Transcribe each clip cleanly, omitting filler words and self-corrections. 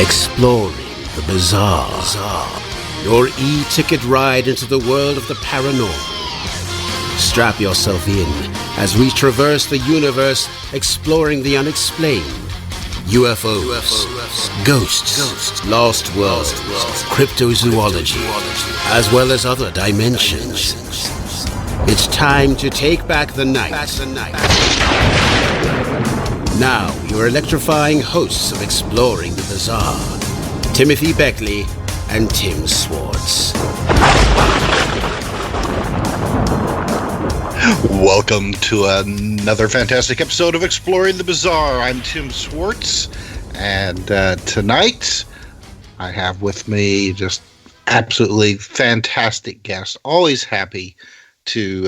Exploring the bizarre. Your e-ticket ride into the world of the paranormal. Strap yourself in as we traverse the universe, exploring the unexplained. UFOs, ghosts, lost worlds, cryptozoology, as well as other dimensions. It's time to take back the night. Now, your electrifying hosts of Exploring the Bizarre, Timothy Beckley and Tim Swartz. Welcome to another fantastic episode of Exploring the Bizarre. I'm Tim Swartz, and tonight I have with me just absolutely fantastic guests. Always happy to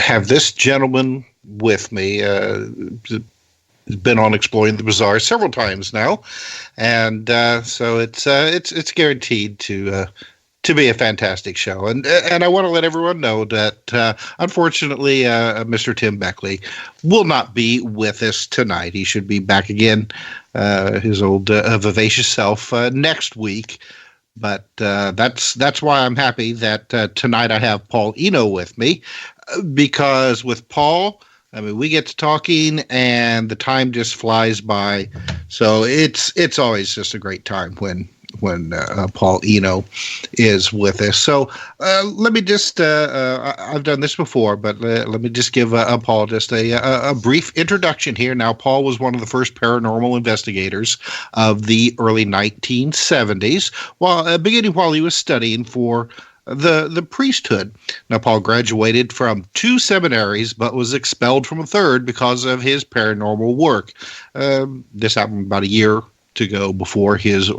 have this gentleman with me. He's been on Exploring the Bizarre several times now, and so it's guaranteed to be a fantastic show. And I want to let everyone know that unfortunately, Mr. Tim Beckley will not be with us tonight. He should be back again, his old vivacious self, next week. But that's why I'm happy that tonight I have Paul Eno with me, because with Paul, I mean, we get to talking and the time just flies by. So it's always just a great time when Paul Eno is with us. So let me just, I've done this before, but let me just give Paul just a brief introduction here. Now, Paul was one of the first paranormal investigators of the early 1970s, beginning while he was studying for the priesthood. Now, Paul graduated from 2 seminaries, but was expelled from a third because of his paranormal work. This happened about a year to go before his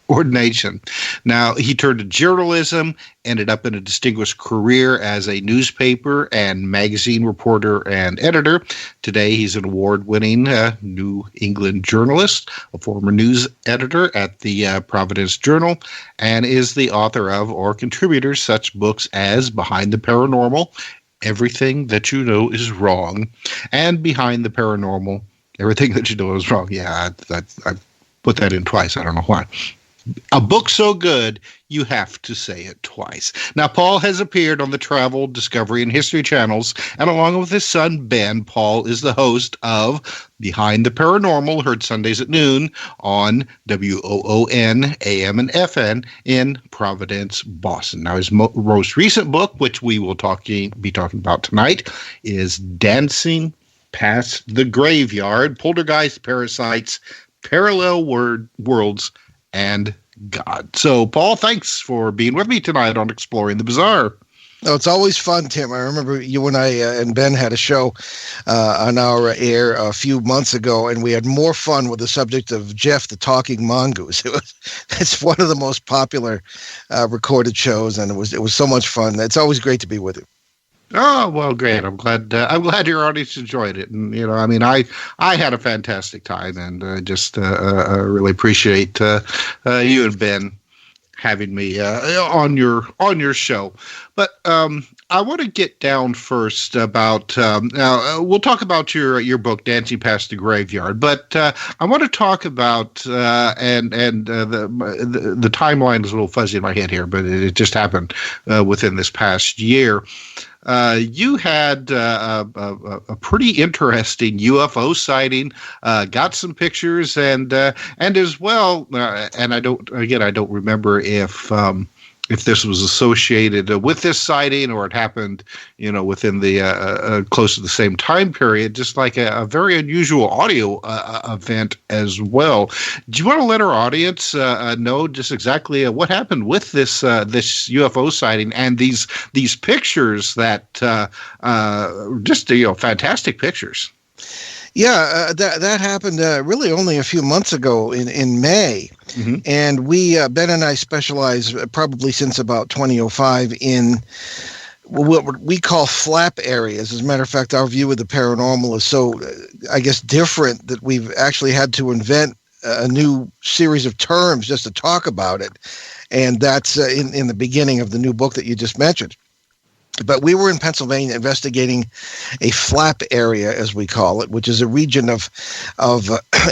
ordination. Now, he turned to journalism, ended up in a distinguished career as a newspaper and magazine reporter and editor. Today, he's an award-winning New England journalist, a former news editor at the Providence Journal, and is the author of or contributor such books as Behind the Paranormal, Everything That You Know Is Wrong, and Behind the Paranormal, Everything That You Know Is Wrong. Yeah, I put that in twice. I don't know why. A book so good, you have to say it twice. Now, Paul has appeared on the Travel, Discovery, and History channels, and along with his son, Ben, Paul is the host of Behind the Paranormal, heard Sundays at noon on WOON, AM, and FN in Providence, Boston. Now, his most recent book, which we will be talking about tonight, is Dancing Past the Graveyard, Poltergeist, Parasites, Parallel Worlds, and God. So, Paul, thanks for being with me tonight on Exploring the Bizarre. Oh, it's always fun, Tim. I remember you and I and Ben had a show on our air a few months ago, and we had more fun with the subject of Jeff the Talking Mongoose. It's one of the most popular recorded shows, and it was so much fun. It's always great to be with you. Oh, well, great. I'm glad your audience enjoyed it. And, you know, I mean, I had a fantastic time, and just really appreciate you and Ben having me on your show. But I want to get down first about now we'll talk about your book Dancing Past the Graveyard, but I want to talk about the timeline is a little fuzzy in my head here, but it just happened within this past year. You had a pretty interesting UFO sighting, got some pictures, and as well, and I don't remember if this was associated with this sighting or it happened, you know, within the close to the same time period, just like a very unusual audio event as well. Do you want to let our audience know just exactly what happened with this UFO sighting and these pictures that just fantastic pictures? Yeah, that happened really only a few months ago in May. Mm-hmm. And we, Ben and I specialize probably since about 2005 in what we call flap areas. As a matter of fact, our view of the paranormal is so, I guess, different that we've actually had to invent a new series of terms just to talk about it. And that's in the beginning of the new book that you just mentioned. But we were in Pennsylvania investigating a flap area, as we call it, which is a region of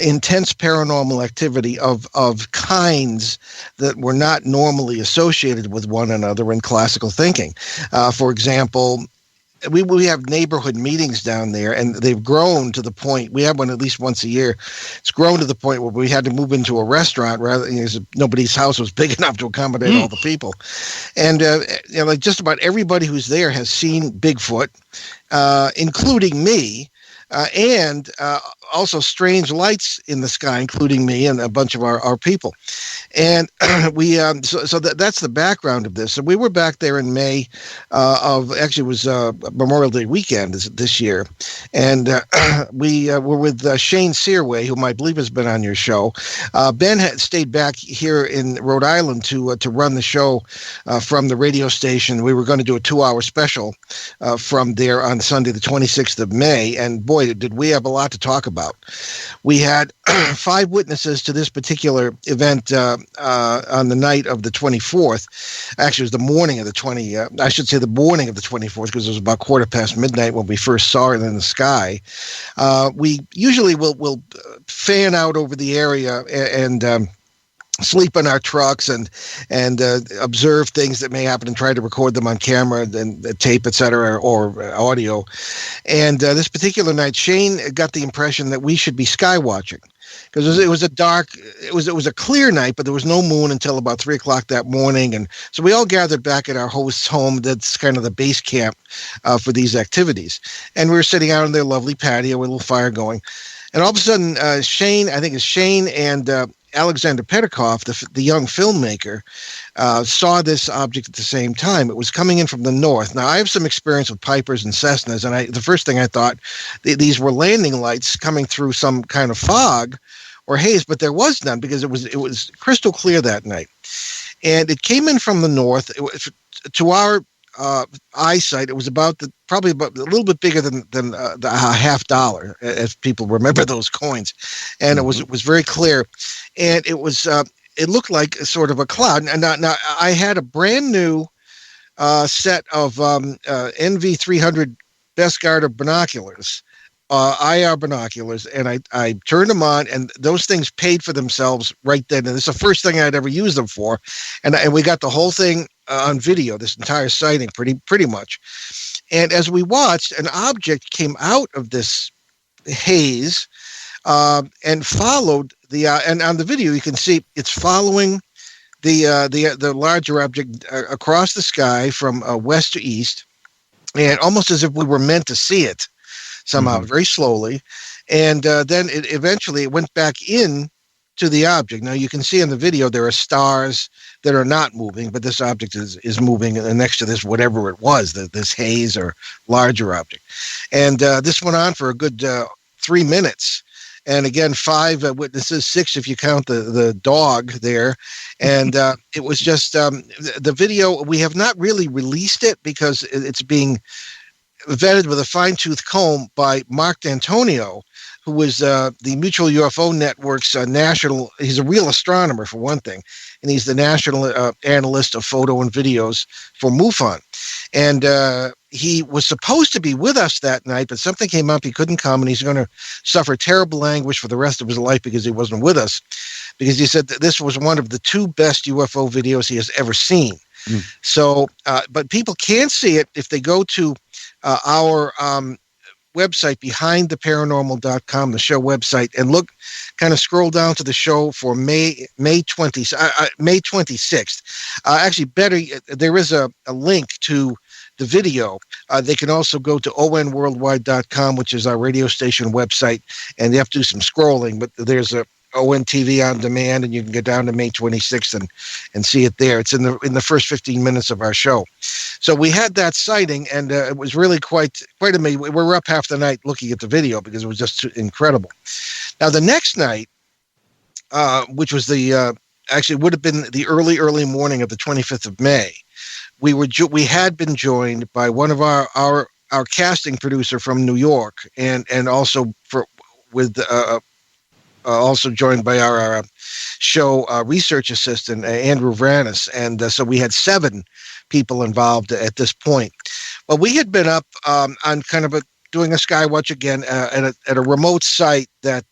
intense paranormal activity of kinds that were not normally associated with one another in classical thinking. For example, we have neighborhood meetings down there, and they've grown to the point, we have one at least once a year. It's grown to the point where we had to move into a restaurant rather, nobody's house was big enough to accommodate all the people. And like just about everybody who's there has seen Bigfoot, including me. And also strange lights in the sky, including me and a bunch of our people. And we so that's the background of this. So we were back there in May it was Memorial Day weekend this year. And we were with Shane Searway, whom I believe has been on your show. Ben had stayed back here in Rhode Island to run the show from the radio station. We were going to do a 2-hour special from there on Sunday, the 26th of May. And boy, did we have a lot to talk about. We had 5 witnesses to this particular event on the night of the 24th. Actually, it was the morning of the 20th. I should say the morning of the 24th, because it was about midnight when we first saw it in the sky. We usually will fan out over the area and sleep in our trucks and observe things that may happen and try to record them on camera and tape, etc., or audio. And this particular night, Shane got the impression that we should be sky watching, because it was a clear night, but there was no moon until about 3:00 that morning. And so we all gathered back at our host's home. That's kind of the base camp for these activities. And we were sitting out on their lovely patio with a little fire going. And all of a sudden, Shane and Alexander Petikoff, the young filmmaker, saw this object at the same time. It was coming in from the north. Now, I have some experience with Pipers and Cessnas, and the first thing I thought, these were landing lights coming through some kind of fog or haze, but there was none, because it was crystal clear that night. And it came in from the north. It was, to our eyesight, it was probably about a little bit bigger than the $50, as people remember those coins, and it was very clear, and it was it looked like a sort of a cloud. And now I had a brand new set of NV300 Best Guard of binoculars, IR binoculars, and I turned them on, and those things paid for themselves right then. And it's the first thing I'd ever used them for, and we got the whole thing on video, this entire sighting, pretty much. And as we watched, an object came out of this haze and followed and on the video you can see it's following the larger object across the sky from west to east, and almost as if we were meant to see it somehow, very slowly. And then it went back in to the object. Now you can see in the video there are stars that are not moving, but this object is moving next to this, whatever it was, this haze or larger object. And this went on for a good 3 minutes. And again, 5 witnesses, 6 if you count the dog there. And it was just the video. We have not really released it because it's being vetted with a fine-tooth comb by Mark D'Antonio, who was the Mutual UFO Network's national. He's a real astronomer, for one thing, and he's the national analyst of photo and videos for MUFON. And he was supposed to be with us that night, but something came up. He couldn't come, and he's going to suffer terrible anguish for the rest of his life because he wasn't with us, because he said that this was one of the 2 best UFO videos he has ever seen. So, but people can see it if they go to our website, behindtheparanormal.com, the show website, and look, kind of scroll down to the show for May 26th. Actually, better, there is a link to the video. They can also go to onworldwide.com, which is our radio station website, and they have to do some scrolling, but there's a ON TV on demand, and you can get down to May 26th and see it there. It's in the first 15 minutes of our show. So we had that sighting, and it was really quite amazing. We were up half the night looking at the video because it was just incredible. Now the next night, which was actually would have been the early morning of the 25th of May, we had been joined by one of our casting producer from New York, and also also joined by our show research assistant, Andrew Vranis. And so we had 7 people involved at this point. Well, we had been up on kind of doing a sky watch again at a remote site that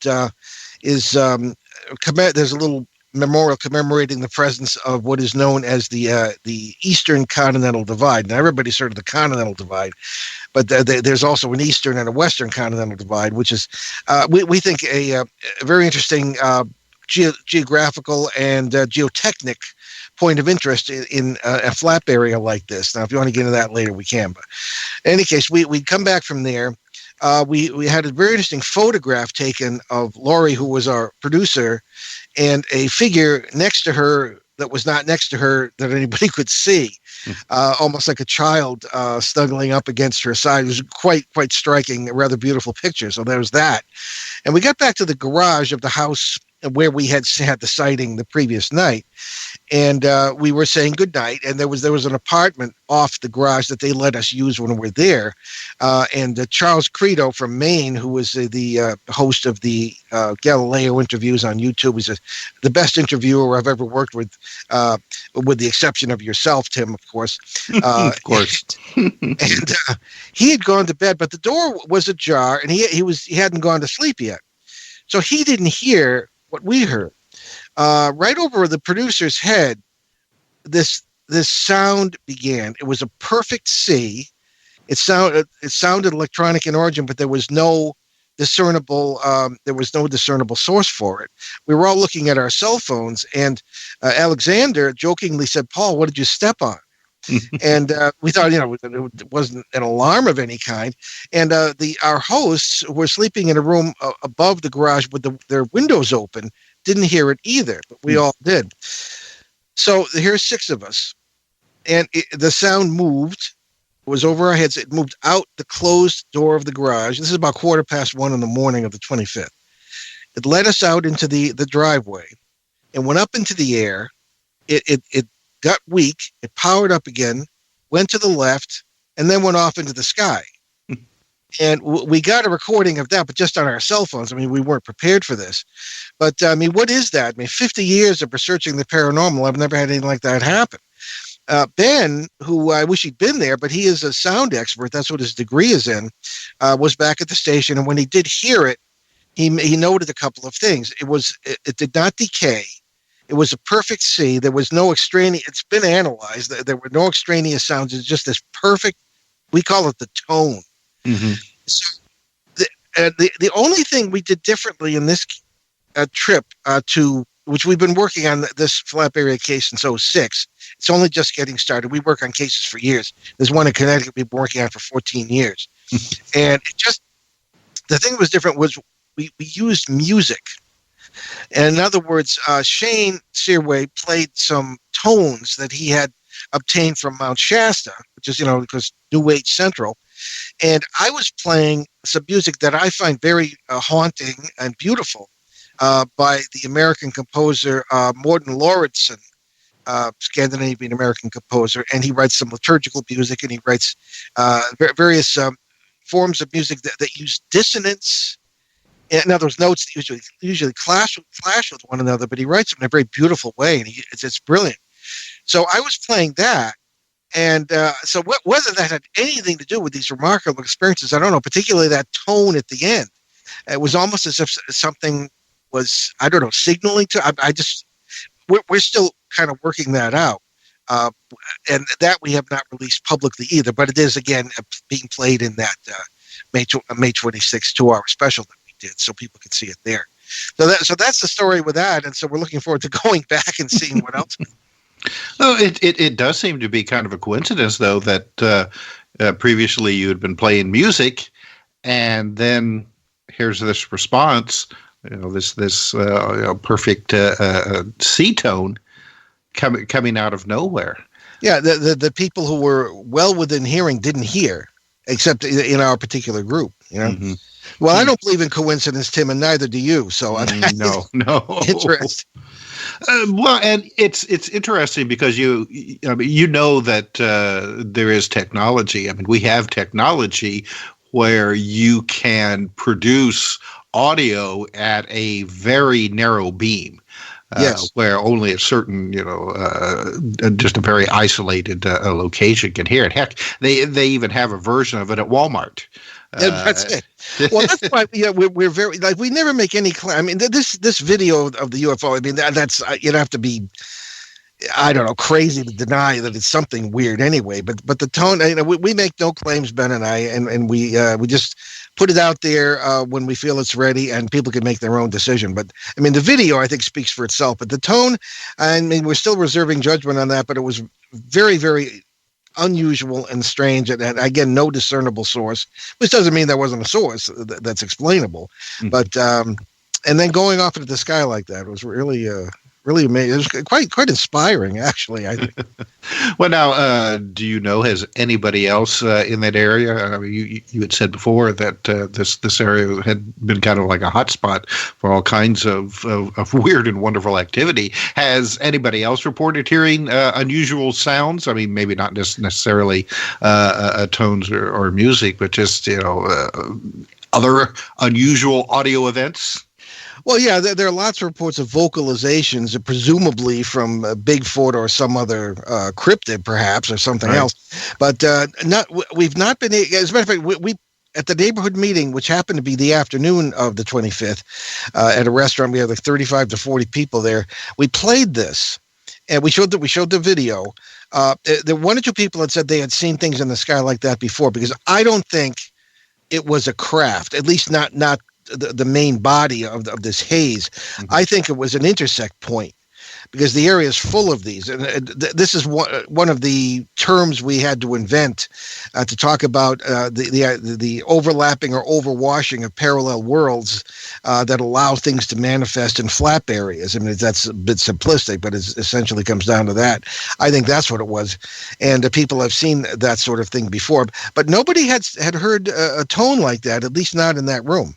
is there's a little memorial commemorating the presence of what is known as the Eastern Continental Divide. Now, everybody's heard of the Continental Divide, but there's also an Eastern and a Western Continental Divide, which is we think a very interesting geographical and geotechnic point of interest in a flap area like this. Now, if you want to get into that later, we can. But in any case, we'd come back from there. We had a very interesting photograph taken of Laurie, who was our producer, and a figure next to her that was not next to her that anybody could see, almost like a child snuggling up against her side. It was quite striking, a rather beautiful picture. So there was that. And we got back to the garage of the house where we had the sighting the previous night, and we were saying goodnight, and there was an apartment off the garage that they let us use when we were there, and Charles Credo from Maine, who was the host of the Galileo interviews on YouTube, was the best interviewer I've ever worked with the exception of yourself, Tim, of course. Of course. And he had gone to bed, but the door was ajar, and he hadn't gone to sleep yet, so he didn't hear what we heard. Right over the producer's head, this sound began. It was a perfect C. It sounded electronic in origin, but there was no discernible source for it. We were all looking at our cell phones, and Alexander jokingly said, "Paul, what did you step on?" And we thought, it wasn't an alarm of any kind. And our hosts who were sleeping in a room above the garage with their windows open didn't hear it either, but we all did. So here's 6 of us, and the sound moved. It was over our heads. It moved out the closed door of the garage. This is about 1:15 in the morning of the 25th. It led us out into the driveway and went up into the air. It got weak. It powered up again, went to the left, and then went off into the sky. And we got a recording of that, but just on our cell phones. I mean, we weren't prepared for this. But, I mean, what is that? I mean, 50 years of researching the paranormal, I've never had anything like that happen. Ben, who I wish he'd been there, but he is a sound expert, that's what his degree is in, was back at the station. And when he did hear it, he noted a couple of things. It did not decay. It was a perfect C. There was no extraneous. It's been analyzed. There were no extraneous sounds. It's just this perfect, we call it the tone. Mm-hmm. So the only thing we did differently in this trip which we've been working on this flap area case since 2006. It's only just getting started. We work on cases for years. There's one in Connecticut we've been working on for 14 years. And the thing that was different was we used music. And in other words, Shane Searway played some tones that he had obtained from Mount Shasta, which is, because New Age Central. And I was playing some music that I find very haunting and beautiful by the American composer Morten Lauridsen, Scandinavian American composer. And he writes some liturgical music, and he writes various forms of music that use dissonance. In other words, notes that usually clash with one another, but he writes them in a very beautiful way, and it's brilliant. So I was playing that, and so whether that had anything to do with these remarkable experiences, I don't know, particularly that tone at the end. It was almost as if something was, I don't know, signaling to, we're still kind of working that out. And that we have not released publicly either, but it is, again, being played in that May 26th 2-hour special that we did, so people can see it there. So that's the story with that, and so we're looking forward to going back and seeing what else. Well, it does seem to be kind of a coincidence, though, that previously you had been playing music, and then here's this response, this perfect C tone coming out of nowhere. Yeah, the people who were well within hearing didn't hear, except in our particular group. Mm-hmm. Well, I don't believe in coincidence, Tim, and neither do you. So no, interesting. Well, and it's interesting because you know that there is technology. I mean, we have technology where you can produce audio at a very narrow beam. Yes. where only a certain, just a very isolated location can hear it. Heck, they even have a version of it at Walmart. That's it. Well, that's why we're very like we never make any claim. I mean, this video of the UFO. I mean, that's you'd have to be, I don't know, crazy to deny that it's something weird anyway. But the tone, we make no claims, Ben and I, and we just put it out there when we feel it's ready, and people can make their own decision. But I mean, the video I think speaks for itself. But the tone, I mean, we're still reserving judgment on that. But it was very, very unusual and strange, and again, no discernible source, which doesn't mean there wasn't a source that's explainable. Mm-hmm. But and then going off into the sky like that was really really amazing. It was quite inspiring, actually, I think. Well, now, do you know, has anybody else in that area? I mean, you had said before that this area had been kind of like a hotspot for all kinds of weird and wonderful activity. Has anybody else reported hearing unusual sounds? I mean, maybe not necessarily tones or music, but just, other unusual audio events? Well, yeah, there are lots of reports of vocalizations, presumably from Bigfoot or some other cryptid, perhaps, or something else. But we've not been. As a matter of fact, we at the neighborhood meeting, which happened to be the afternoon of the 25th, at a restaurant, we had like 35 to 40 people there. We played this, and we showed the video. There one or two people had said they had seen things in the sky like that before, because I don't think it was a craft, at least not the main body of this haze. Mm-hmm. I think it was an intersect point, because the area is full of these. And this is one of the terms we had to invent to talk about the overlapping or overwashing of parallel worlds that allow things to manifest in flap areas. I mean, that's a bit simplistic, but it essentially comes down to that. I think that's what it was. And people have seen that sort of thing before, but nobody had heard a tone like that, at least not in that room.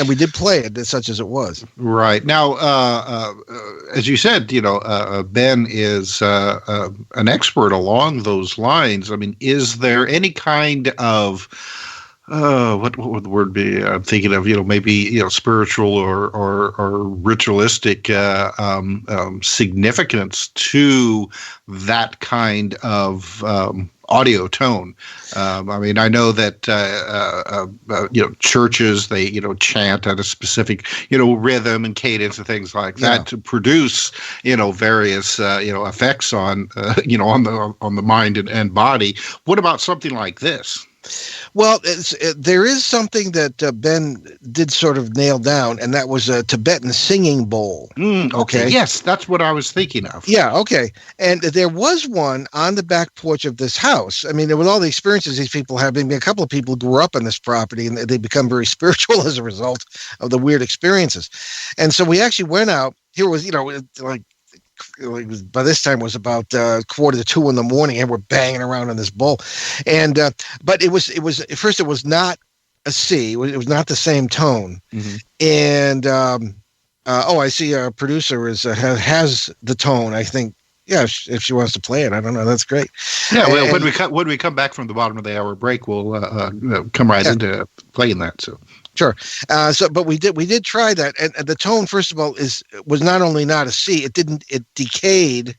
And we did play it, such as it was. Right. Now, as you said, Ben is an expert along those lines. I mean, is there any kind of what would the word be? I'm thinking of, maybe, spiritual or ritualistic significance to that kind of audio tone. I mean, I know that churches, they chant at a specific rhythm and cadence and things like that to produce various effects on on the mind and body. What about something like this? Well, there is something that Ben did sort of nail down, and that was a Tibetan singing bowl. Okay. Yes, that's what I was thinking of. Yeah, okay. And there was one on the back porch of this house. I mean, with all the experiences these people have, a couple of people grew up on this property, and they become very spiritual as a result of the weird experiences. And so we actually went out. Here was, by this time it was about 1:45 in the morning, and we're banging around on this bowl. And but it was at first it was not a C. It was not the same tone. Mm-hmm. And I see our producer has the tone, I think. Yeah, if she wants to play it, I don't know. That's great. Yeah, well, when we come back from the bottom of the hour break, we'll come right into playing that. So. Sure. But we did try that, and the tone, first of all, was not only not a C, it decayed,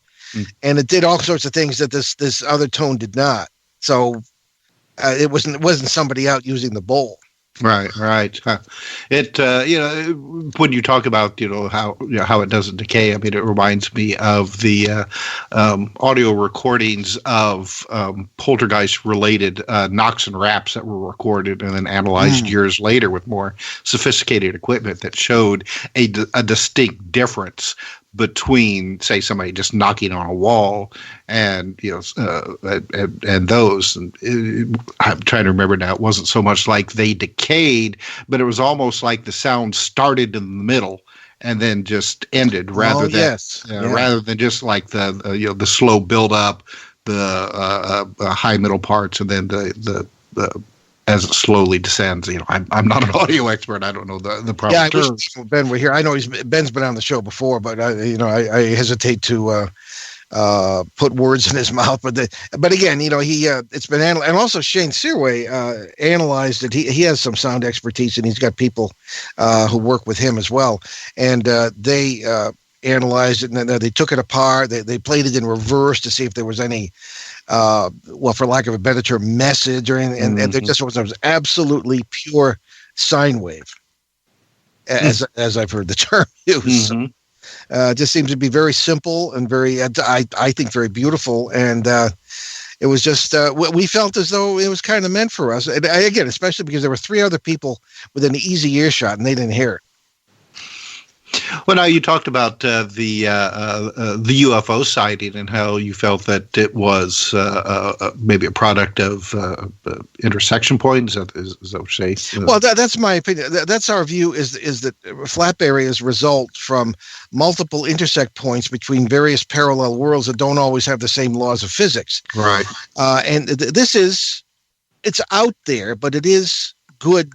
and it did all sorts of things that this other tone did not. So it wasn't somebody out using the bowl. Right. It when you talk about how it doesn't decay, I mean, it reminds me of the audio recordings of poltergeist related knocks and raps that were recorded and then analyzed years later with more sophisticated equipment that showed a distinct difference between, say, somebody just knocking on a wall and and those. And I'm trying to remember now. It wasn't so much like they decayed, but it was almost like the sound started in the middle and then just ended, rather than just like the slow build up, the high middle parts, and then the as it slowly descends. I'm not an audio expert. I don't know the proper terms. I wish Ben were here. I know Ben's been on the show before, but I hesitate to put words in his mouth. But again, it's been analyzed, and also Shane Searway analyzed it. He has some sound expertise, and he's got people who work with him as well, and they analyzed it, and then they took it apart. They played it in reverse to see if there was any, for lack of a better term, message or anything. And there just was absolutely pure sine wave, as I've heard the term used. Just seems to be very simple and very, I think, very beautiful. And it was just, we felt as though it was kind of meant for us. And again, especially because there were 3 other people within an easy earshot and they didn't hear it. Well, now you talked about the UFO sighting and how you felt that it was maybe a product of intersection points. Is that what you say? Well, that's my opinion. That's our view. Is that flap areas result from multiple intersect points between various parallel worlds that don't always have the same laws of physics. Right. And it's out there, but it is good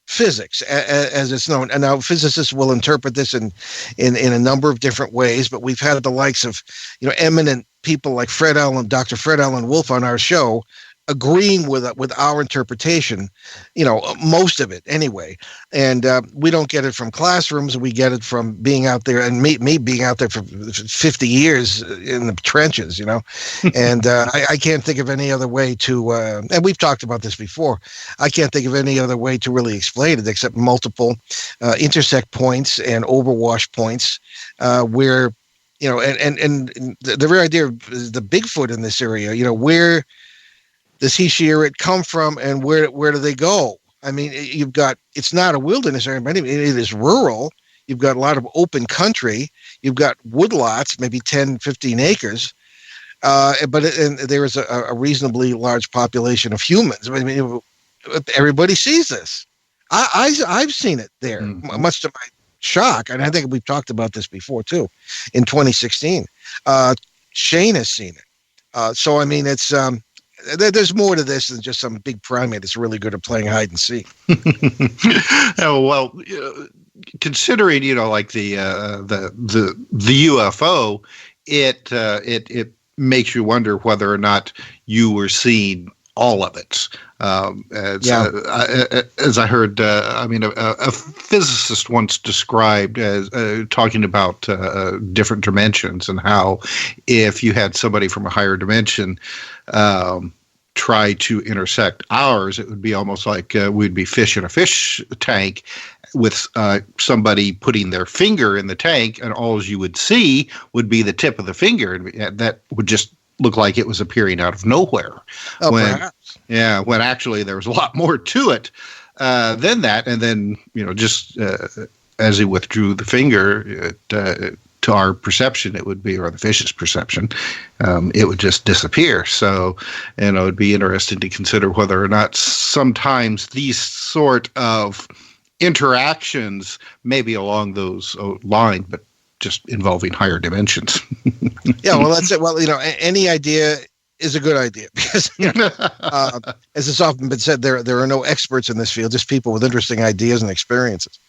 physics as it's known. And now physicists will interpret this in a number of different ways, but we've had the likes of, eminent people like Dr. Fred Allen Wolf on our show agreeing with our interpretation, most of it anyway. And we don't get it from classrooms. We get it from being out there, and me being out there for 50 years in the trenches, and I can't think of any other way to, and we've talked about this before, I can't think of any other way to really explain it except multiple intersect points and overwash points where, and the very idea of the Bigfoot in this area, where does he, she, or it come from, and where do they go? I mean, it's not a wilderness area, but it is rural. You've got a lot of open country. You've got woodlots, maybe 10, 15 acres. But there is a reasonably large population of humans. I mean, everybody sees this. I've seen it there, much to my shock. And I think we've talked about this before, too, in 2016. Shane has seen it. So, I mean, it's... there's more to this than just some big primate that's really good at playing hide and seek. Oh, well, considering like the UFO, it makes you wonder whether or not you were seeing all of it. As I heard, a physicist once described as talking about different dimensions, and how if you had somebody from a higher dimension try to intersect ours, it would be almost like we'd be fish in a fish tank with somebody putting their finger in the tank, and all you would see would be the tip of the finger, and that would just look like it was appearing out of nowhere. Perhaps. When actually there was a lot more to it than that. And then, just as he withdrew the finger, to our perception, it would be, or the fish's perception, it would just disappear. So, it'd be interesting to consider whether or not sometimes these sort of interactions may be along those lines, but just involving higher dimensions. Yeah, well, that's it. Well, any idea is a good idea, because as it's often been said, there are no experts in this field, just people with interesting ideas and experiences.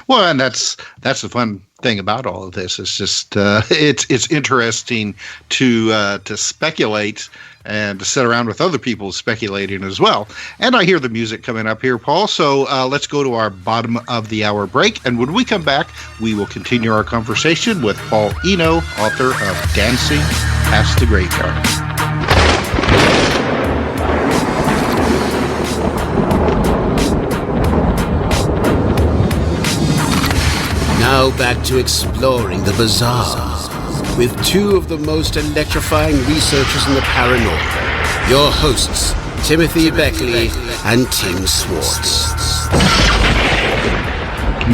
Well, and that's the fun thing about all of this. It's just it's interesting to speculate and to sit around with other people speculating as well. And I hear the music coming up here, Paul. So let's go to our bottom of the hour break. And when we come back, we will continue our conversation with Paul Eno, author of Dancing Past the Graveyard. Now back to exploring the bizarre with 2 of the most electrifying researchers in the paranormal. Your hosts, Timothy Beckley and Tim Swartz.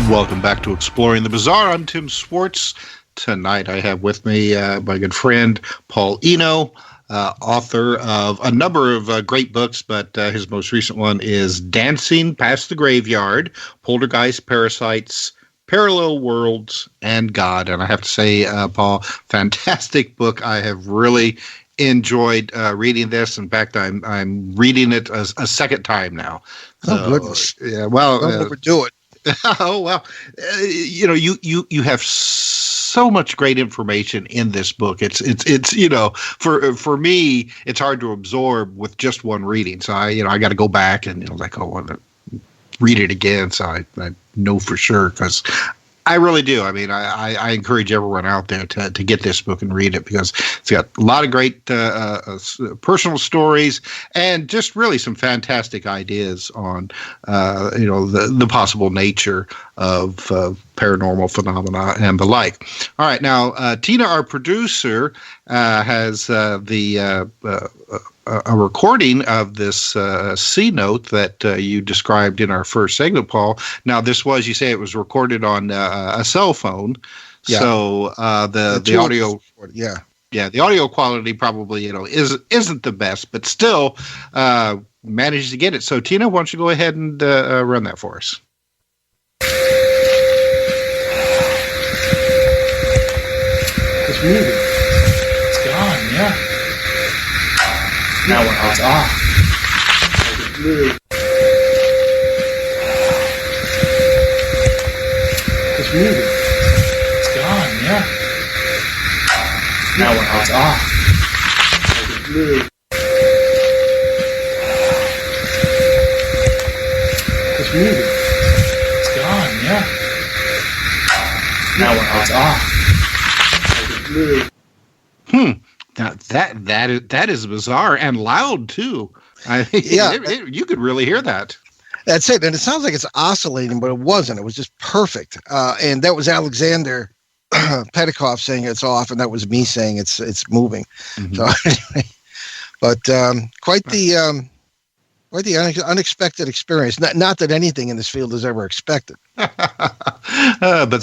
Welcome back to Exploring the Bizarre. I'm Tim Swartz. Tonight I have with me my good friend Paul Eno, author of a number of great books, but his most recent one is Dancing Past the Graveyard, Poltergeist, Parasites, Parallel Worlds, and God. And I have to say, Paul, fantastic book. I have really enjoyed reading this. In fact, I'm reading it a second time now. Oh, goodness. Yeah, well, don't overdo it. Oh, well, you have so much great information in this book. It's for me, it's hard to absorb with just one reading. So I got to go back and read it again, so I know for sure, because I really do. I mean, I encourage everyone out there to get this book and read it, because it's got a lot of great personal stories and just really some fantastic ideas on, the possible nature of paranormal phenomena and the like. All right. Now, Tina, our producer, has a recording of this C note that you described in our first segment, Paul. Now, you say it was recorded on a cell phone. Yeah. So the audio, the audio quality probably isn't the best, but still managed to get it. So, Tina, why don't you go ahead and run that for us? It's moving. It's gone. Yeah. Now it's off. It's moving. It's moving. It's gone. Yeah. Now it's off. It's moving. It's moving. It's gone. Yeah. Now it's off. It's moving. Now that is bizarre and loud too. You could really hear that. That's it, and it sounds like it's oscillating, but it wasn't. It was just perfect. And that was Alexander Petikoff saying it's off, and that was me saying it's moving. Mm-hmm. So anyway, but quite the unexpected experience. Not that anything in this field is ever expected. But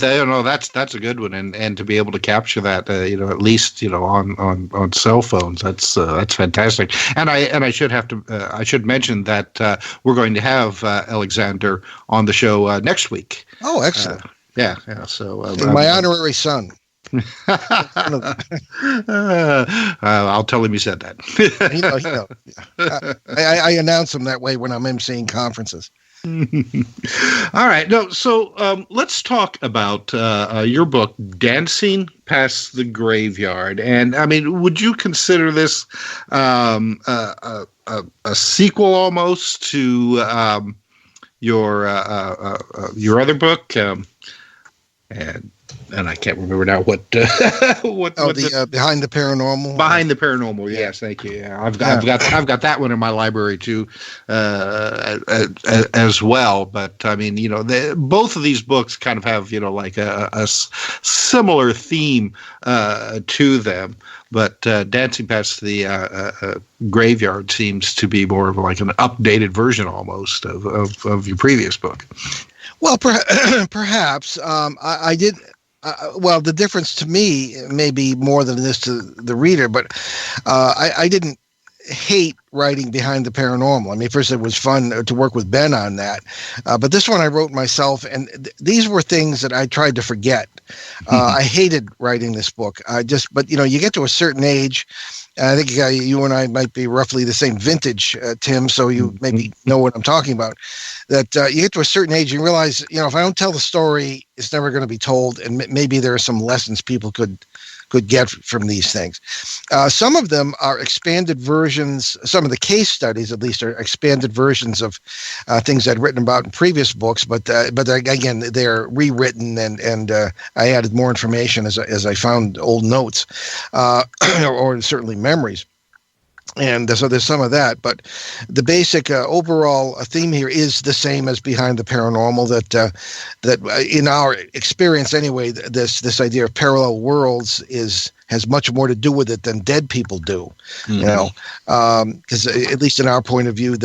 that's a good one, and to be able to capture that, at least on cell phones, that's fantastic. And I should mention that we're going to have Alexander on the show next week. Oh, excellent! Yeah. So my honorary son. I'll tell him you said that. He knows. I announce him that way when I'm emceeing conferences. All right. No, so let's talk about your book, Dancing Past the Graveyard. And I mean, would you consider this a sequel almost to your other book? And I can't remember now what Behind the Paranormal. Behind the Paranormal, yes, thank you. Yeah, I've got that one in my library too, as well. But I mean, both of these books kind of have like a similar theme to them. But Dancing Past the Graveyard seems to be more of like an updated version almost of your previous book. Well, perhaps I did. Well, the difference to me may be more than this to the reader, but I didn't hate writing Behind the Paranormal. I mean, first, it was fun to work with Ben on that, but this one I wrote myself, and these were things that I tried to forget. I hated writing this book. But you get to a certain age. I think you and I might be roughly the same vintage, Tim, so you maybe know what I'm talking about. That you get to a certain age, you realize, if I don't tell the story, it's never going to be told, and maybe there are some lessons people could get from these things. Some of them are expanded versions. Some of the case studies, at least, are expanded versions of things I'd written about in previous books. But again, they're rewritten, and I added more information as I found old notes, or certainly memories. And so there's some of that, but the basic overall theme here is the same as Behind the Paranormal. That in our experience anyway, this idea of parallel worlds has much more to do with it than dead people do. Because at least in our point of view,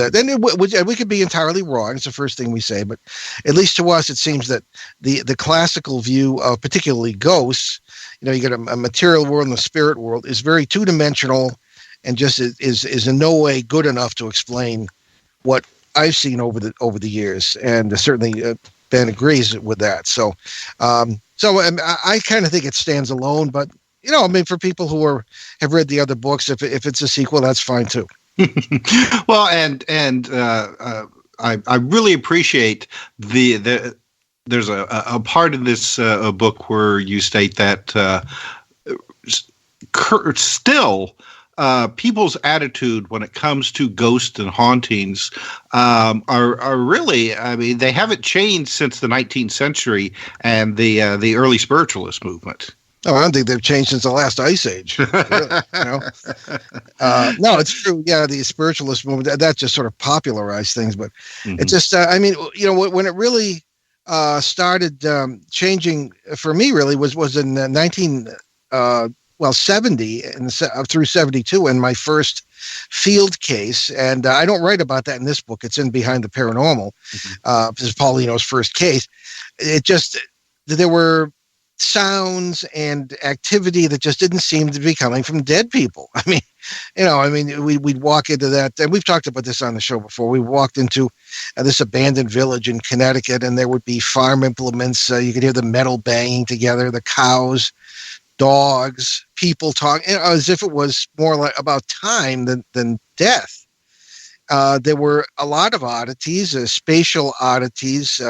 we could be entirely wrong. It's the first thing we say, but at least to us, it seems that the classical view of particularly ghosts, you get a material world and a spirit world, is very two-dimensional. And just is in no way good enough to explain what I've seen over the years, and certainly Ben agrees with that. So I kind of think it stands alone. But for people who have read the other books, if it's a sequel, that's fine too. Well, and I really appreciate there's a part in this book where you state that still. people's attitude when it comes to ghosts and hauntings are really, I mean, they haven't changed since the 19th century and the early spiritualist movement. Oh, I don't think they've changed since the last ice age. Really, no, it's true. Yeah, the spiritualist movement, that just sort of popularized things. But it's just, I mean, when it really started changing for me, really was in 70 through 72 in my first field case. And I don't write about that in this book. It's in Behind the Paranormal. This is PAUL ENO's first case. There were sounds and activity that just didn't seem to be coming from dead people. I mean, we'd walk into that, and we've talked about this on the show before. We walked into this abandoned village in Connecticut, and there would be farm implements. You could hear the metal banging together, the cows, dogs, people talking, as if it was more like about time than death. There were a lot of oddities, spatial oddities,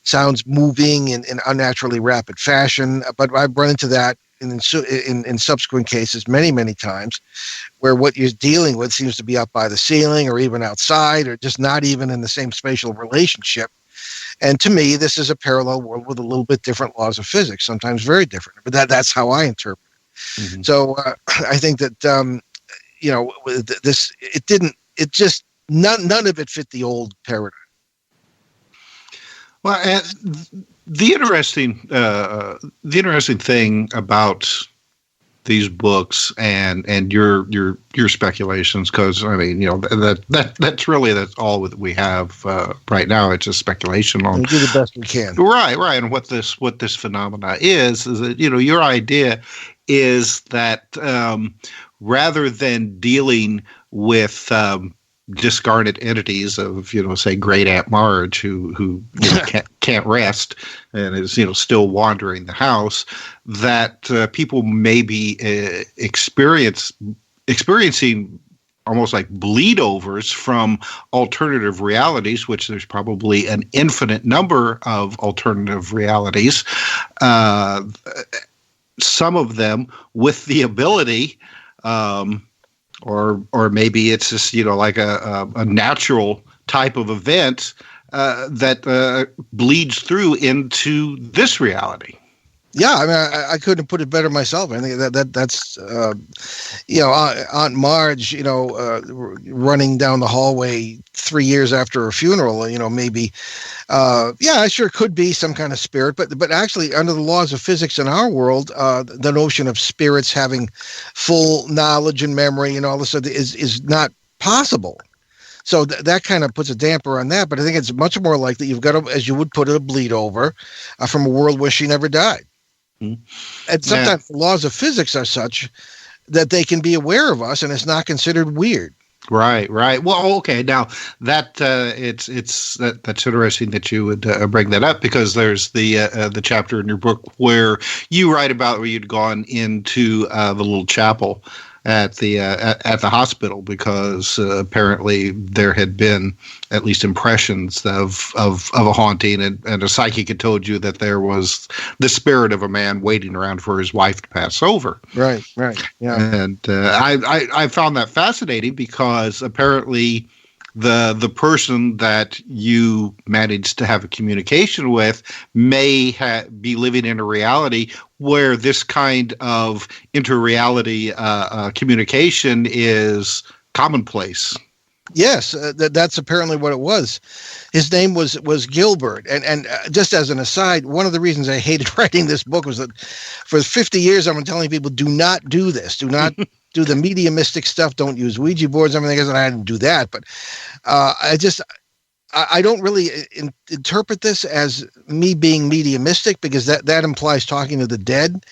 sounds moving in unnaturally rapid fashion. But I've run into that in subsequent cases many, many times, where what you're dealing with seems to be up by the ceiling or even outside or just not even in the same spatial relationship. And to me, this is a parallel world with a little bit different laws of physics, sometimes very different. But that's how I interpret it. So I think that, none of it fit the old paradigm. Well, and the interesting thing about these books and your speculations, because I mean, that's all that we have right now. It's just speculation on. We do the best we can. Right, and what this phenomena is that your idea is that rather than dealing with discarnate entities of say Great Aunt Marge who can't rest and is still wandering the house, that people may be experiencing almost like bleed overs from alternative realities, which there's probably an infinite number of alternative realities, some of them with the ability or maybe it's just like a natural type of event that bleeds through into this reality. Yeah, I mean, I couldn't put it better myself. I think that's Aunt Marge, running down the hallway 3 years after a funeral. Maybe, it sure could be some kind of spirit, but actually, under the laws of physics in our world, the notion of spirits having full knowledge and memory and all this is not possible. So that kind of puts a damper on that. But I think it's much more likely you've got, as you would put it, a bleed over from a world where she never died. And sometimes the laws of physics are such that they can be aware of us, and it's not considered weird. Right. Well, okay. Now that that's interesting that you would bring that up, because there's the chapter in your book where you write about where you'd gone into the little chapel at the hospital because apparently there had been at least impressions of a haunting, and a psychic had told you that there was the spirit of a man waiting around for his wife to pass over. Right, yeah. And I found that fascinating because apparently the person that you managed to have a communication with may be living in a reality where this kind of interreality communication is commonplace. Yes, that's apparently what it was. His name was Gilbert. And just as an aside, one of the reasons I hated writing this book was that for 50 years I've been telling people, do not do this. Do not do the mediumistic stuff. Don't use Ouija boards and everything. And I didn't do that. But I don't really interpret this as me being mediumistic, because that implies talking to the dead.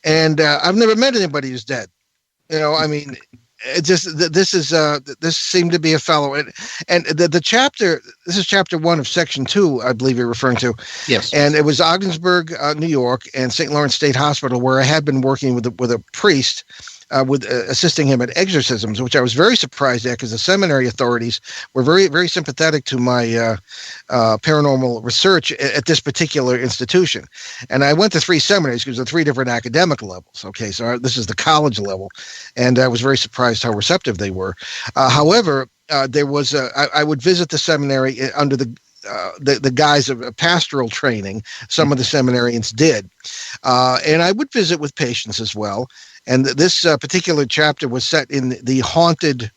And I've never met anybody who's dead. I mean, it just this seemed to be a fellow, and the chapter. This is chapter 1 of section 2, I believe you're referring to. Yes. And it was Ogdensburg, New York, and St. Lawrence State Hospital, where I had been working with a priest with assisting him at exorcisms, which I was very surprised at because the seminary authorities were very, very sympathetic to my paranormal research at this particular institution. And I went to 3 seminaries because there are 3 different academic levels. Okay, so this is the college level, and I was very surprised how receptive they were. However, there was I would visit the seminary under the guise of pastoral training. Some of the seminarians did, and I would visit with patients as well. And this particular chapter was set in the haunted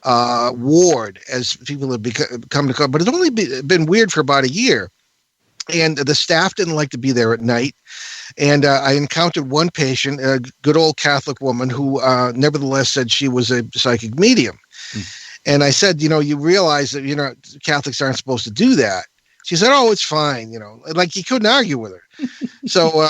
ward, as people have come to call. But it's only been weird for about a year, and the staff didn't like to be there at night. And I encountered one patient, a good old Catholic woman, who nevertheless said she was a psychic medium. And I said, you realize that, Catholics aren't supposed to do that. She said, oh, it's fine. Like he couldn't argue with her. So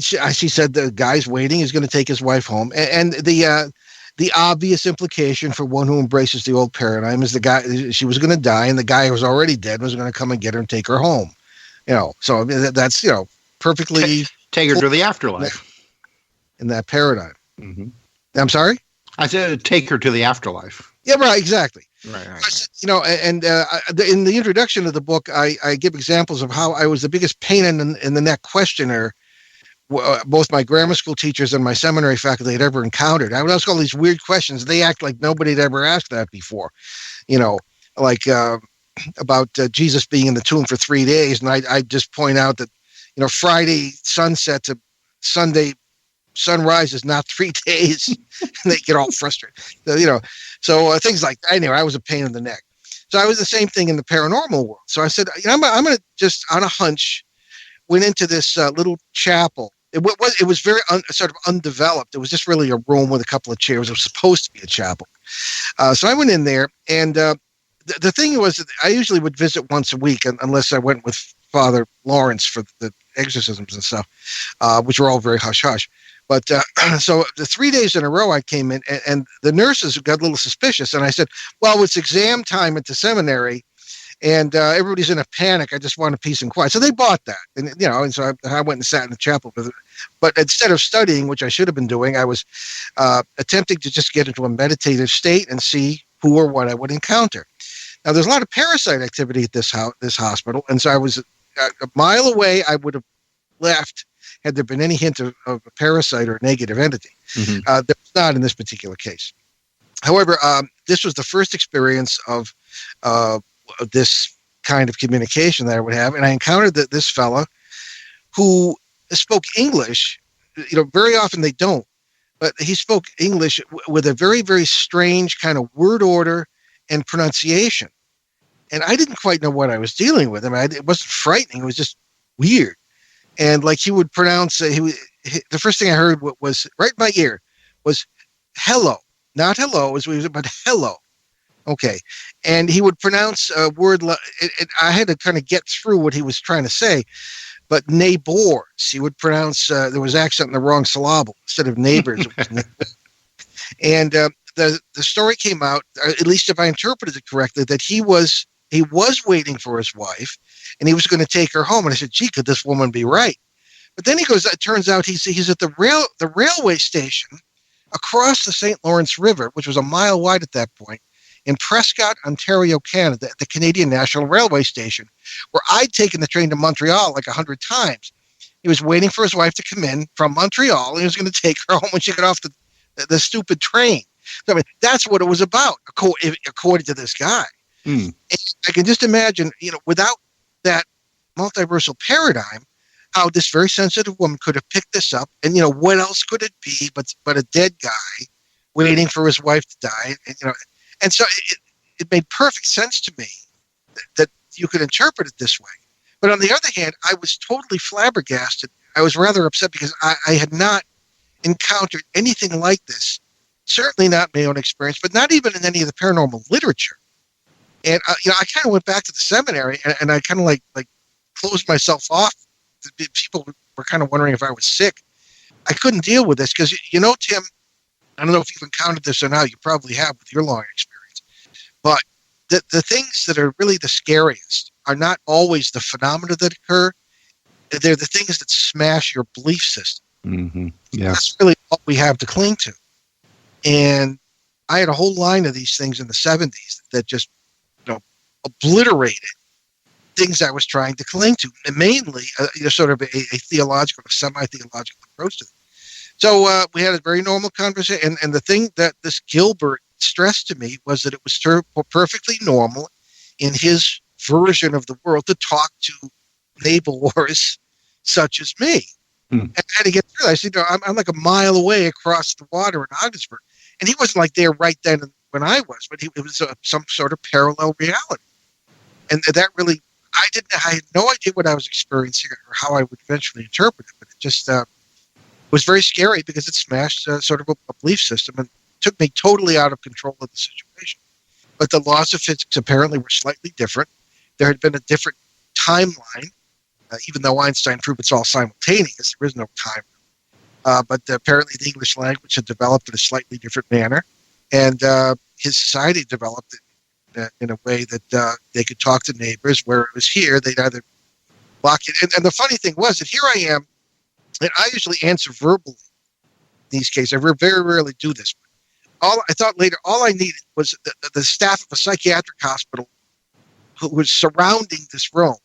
she said the guy's waiting. He's going to take his wife home. And the obvious implication for one who embraces the old paradigm is the guy, she was going to die, and the guy who was already dead was going to come and get her and take her home. So that's, perfectly. Take her to the afterlife. In that paradigm. Mm-hmm. I'm sorry? I said take her to the afterlife. Yeah, right, exactly. Right. I said, in the introduction of the book, I give examples of how I was the biggest pain in the neck questioner both my grammar school teachers and my seminary faculty had ever encountered. I would ask all these weird questions. They act like nobody had ever asked that before, like about Jesus being in the tomb for 3 days. And I just point out that, Friday sunset to Sunday sunrise is not 3 days. And they get all frustrated, so things like that. Anyway, I was a pain in the neck. So I was the same thing in the paranormal world. So I said, I'm going to just on a hunch went into this little chapel. It was very sort of undeveloped. It was just really a room with a couple of chairs. It was supposed to be a chapel. So I went in there, and the thing was that I usually would visit once a week, unless I went with Father Lawrence for the exorcisms and stuff, which were all very hush-hush. But so the 3 days in a row I came in, and the nurses got a little suspicious. And I said, well, it's exam time at the seminary, and everybody's in a panic. I just want peace and quiet. So they bought that. And so I went and sat in the chapel with it. But instead of studying, which I should have been doing, I was attempting to just get into a meditative state and see who or what I would encounter. Now, there's a lot of parasite activity at this hospital. And so I was a mile away. I would have left had there been any hint of a parasite or negative entity. Mm-hmm. There's not in this particular case. However, this was the first experience of this kind of communication that I would have. And I encountered this fella who spoke English. Very often they don't, but he spoke English with a very, very strange kind of word order and pronunciation. And I didn't quite know what I was dealing with. It wasn't frightening. It was just weird. And like he would pronounce, the first thing I heard was right in my ear was hello, not hello, but hello. Okay. And he would pronounce a word. I had to kind of get through what he was trying to say, but neighbors, he would pronounce, there was accent in the wrong syllable instead of neighbors. And the story came out, at least if I interpreted it correctly, that he was waiting for his wife, and he was going to take her home. And I said, gee, could this woman be right? But then he goes, it turns out he's at the railway station across the St. Lawrence River, which was a mile wide at that point, in Prescott, Ontario, Canada, at the Canadian National Railway Station, where I'd taken the train to Montreal like 100 times. He was waiting for his wife to come in from Montreal, and he was going to take her home when she got off the stupid train. So, that's what it was about, according to this guy. Mm. I can just imagine, without that multiversal paradigm, how this very sensitive woman could have picked this up, and what else could it be but a dead guy waiting for his wife to die, and so it made perfect sense to me that you could interpret it this way. But on the other hand, I was totally flabbergasted. I was rather upset because I had not encountered anything like this. Certainly not my own experience, but not even in any of the paranormal literature. And I kind of went back to the seminary, and I kind of like closed myself off. People were kind of wondering if I was sick. I couldn't deal with this because, Tim, I don't know if you've encountered this or not. You probably have with your long experience. But the things that are really the scariest are not always the phenomena that occur. They're the things that smash your belief system. Mm-hmm. Yeah. That's really all we have to cling to. And I had a whole line of these things in the 70s that just, obliterated things I was trying to cling to, and mainly sort of a theological, a semi-theological approach to them. So we had a very normal conversation, and the thing that this Gilbert stressed to me was that it was perfectly normal in his version of the world to talk to neighbors such as me. And I had to get through that. I said, I'm like a mile away across the water in Augsburg, and he wasn't like there right then when I was, but it was some sort of parallel reality. And that really, I had no idea what I was experiencing or how I would eventually interpret it, but it just was very scary because it smashed sort of a belief system and took me totally out of control of the situation. But the laws of physics apparently were slightly different. There had been a different timeline, even though Einstein proved it's all simultaneous. There is no time. But apparently the English language had developed in a slightly different manner, and his society developed it in a way that they could talk to neighbors, where it was here, they'd either block it. And the funny thing was that here I am, and I usually answer verbally in these cases. I very rarely do this. All I needed was the staff of a psychiatric hospital who was surrounding this room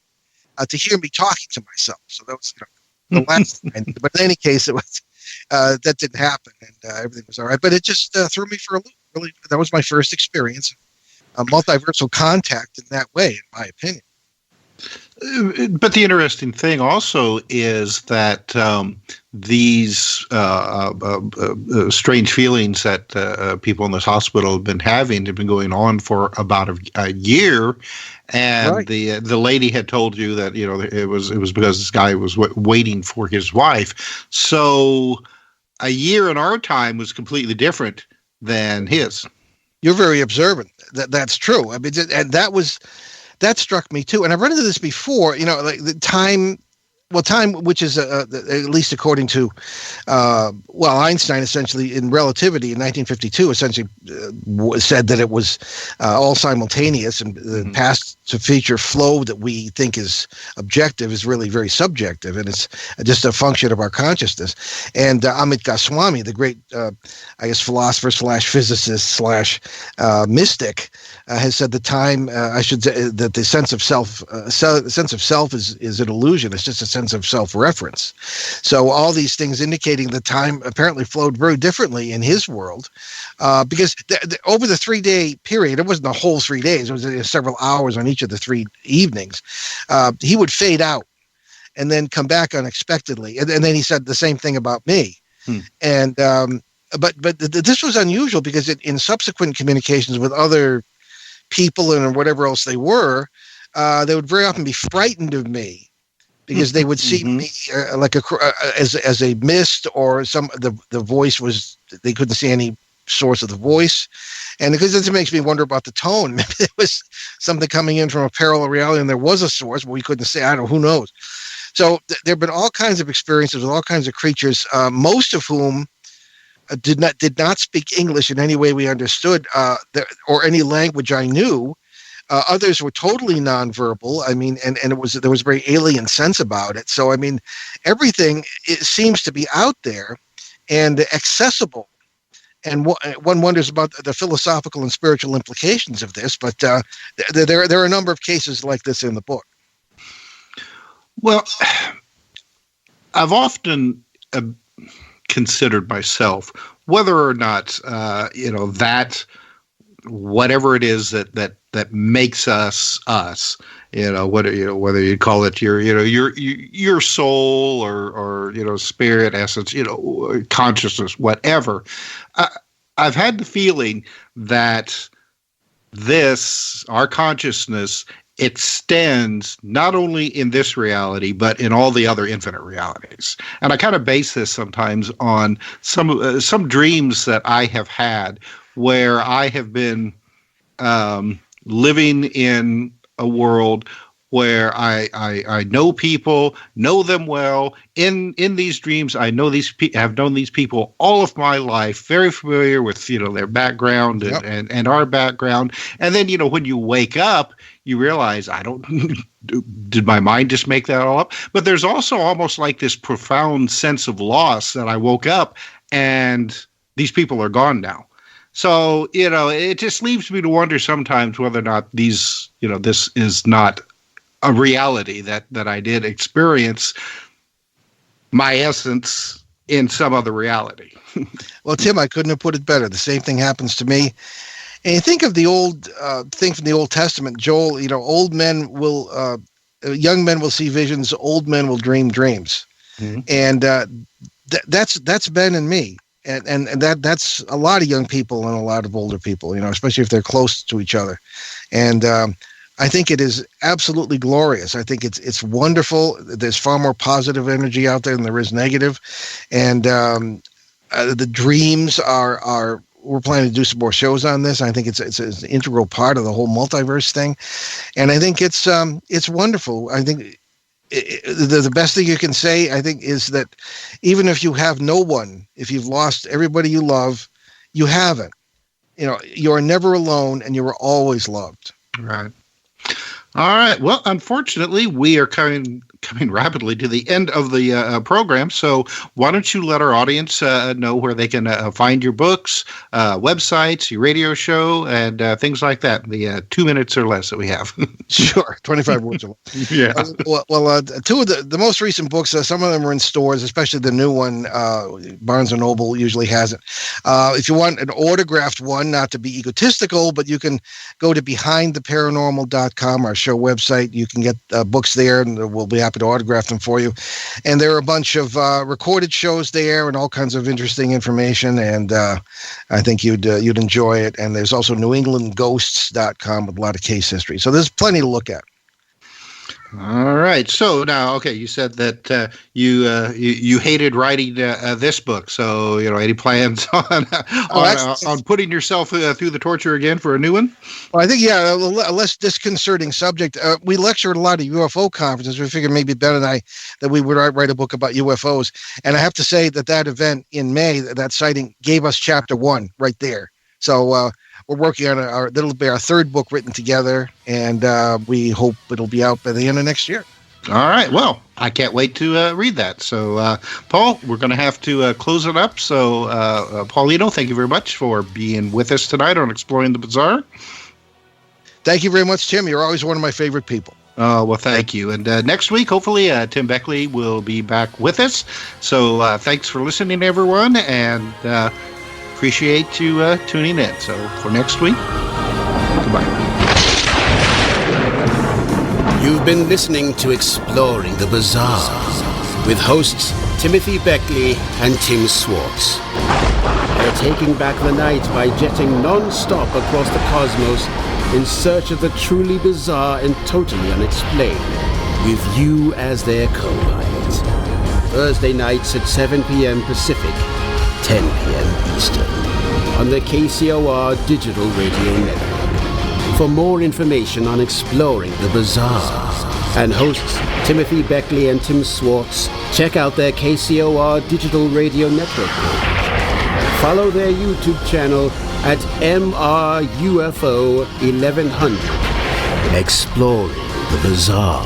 to hear me talking to myself. So that was the last time. But in any case, it was that didn't happen, and everything was all right. But it just threw me for a loop. Really, that was my first experience. A multiversal contact in that way, in my opinion. But the interesting thing also is that these strange feelings that people in this hospital have been having have been going on for about a year, and right. The lady had told you that it was because this guy was waiting for his wife. So a year in our time was completely different than his. You're very observant. That's true. I mean, and that struck me too. And I've run into this before. Like the time, which is at least according to, Einstein, essentially in relativity in 1952, essentially said that it was all simultaneous, and the past to future flow that we think is objective is really very subjective, and it's just a function of our consciousness. And Amit Goswami, the great, philosopher / physicist / mystic, has said that the sense of self is an illusion. It's just a sense of self-reference. So all these things indicating that time apparently flowed very differently in his world, because over the 3-day period, it wasn't the whole 3 days. It was several hours on each of the 3 evenings. He would fade out and then come back unexpectedly, and then he said the same thing about me. And but this was unusual because in subsequent communications with other people and whatever else they were, they would very often be frightened of me because they would see me like as a mist, or the voice was, they couldn't see any source of the voice. And because this makes me wonder about the tone. Maybe it was something coming in from a parallel reality and there was a source, but we couldn't say. I don't know, who knows? So there have been all kinds of experiences with all kinds of creatures, most of whom did not speak English in any way we understood, or any language I knew. Others were totally nonverbal. I mean, and there was a very alien sense about it. So I mean, everything seems to be out there and accessible. And one wonders about the philosophical and spiritual implications of this. But there are a number of cases like this in the book. Well, I've often considered myself whether or not that whatever it is that makes us, whether you call it your soul or spirit, essence, consciousness, whatever. I've had the feeling that our consciousness extends not only in this reality, but in all the other infinite realities. And I kind of base this sometimes on some dreams that I have had where I have been living in a world where I know people, know them well. In these dreams, I know have known these people all of my life, very familiar with their background and our background. And then when you wake up, you realize did my mind just make that all up? But there's also almost like this profound sense of loss that I woke up and these people are gone now. So, it just leaves me to wonder sometimes whether or not this is not a reality that I did experience my essence in some other reality. Well, Tim, I couldn't have put it better. The same thing happens to me. And you think of the old thing from the Old Testament, Joel, young men will see visions, old men will dream dreams. Mm-hmm. And that's Ben and me. And that's a lot of young people and a lot of older people, especially if they're close to each other. And I think it is absolutely glorious. I think it's wonderful. There's far more positive energy out there than there is negative. And the dreams are we're planning to do some more shows on this. I think it's an integral part of the whole multiverse thing. And I think it's wonderful. I think the best thing you can say, I think, is that even if you have no one, if you've lost everybody you love, you haven't. You are never alone, and you are always loved. Right. All right. Well, unfortunately, we are coming rapidly to the end of the program. So why don't you let our audience know where they can find your books, websites, your radio show, and things like that. The 2 minutes or less that we have. Sure. 25 words or less. Yeah. Well, two of the most recent books, some of them are in stores, especially the new one. Barnes & Noble usually has it. If you want an autographed one, not to be egotistical, but you can go to behindtheparanormal.com, our show website. You can get books there, and we'll be happy to autograph them for you. And there are a bunch of recorded shows there and all kinds of interesting information, and I think you'd enjoy it. And there's also newenglandghosts.com with a lot of case history. So there's plenty to look at. All right. So now, okay, you said that you hated writing this book. So, any plans on putting yourself through the torture again for a new one? Well, I think, a less disconcerting subject. We lecture at a lot of UFO conferences. We figured maybe Ben and I that we would write a book about UFOs. And I have to say that event in May, that sighting gave us chapter 1 right there. So, we're working on that'll be our third book written together, and we hope it'll be out by the end of next year. All right. Well, I can't wait to read that. So, Paul, we're going to have to close it up. So, Paul Eno, thank you very much for being with us tonight on Exploring the Bizarre. Thank you very much, Tim. You're always one of my favorite people. Well, thank you. And next week, hopefully, Tim Beckley will be back with us. So, thanks for listening, everyone, and appreciate you tuning in. So for next week, goodbye. You've been listening to Exploring the Bizarre with hosts Timothy Beckley and Tim Swartz. They're taking back the night by jetting non-stop across the cosmos in search of the truly bizarre and totally unexplained, with you as their co-pilot. Thursday nights at 7 p.m. Pacific, 10 p.m. Eastern, on the KCOR Digital Radio Network. For more information on Exploring the Bizarre and hosts Timothy Beckley and Tim Swartz, check out their KCOR Digital Radio Network page. Follow their YouTube channel at MRUFO 1100. Exploring the Bizarre.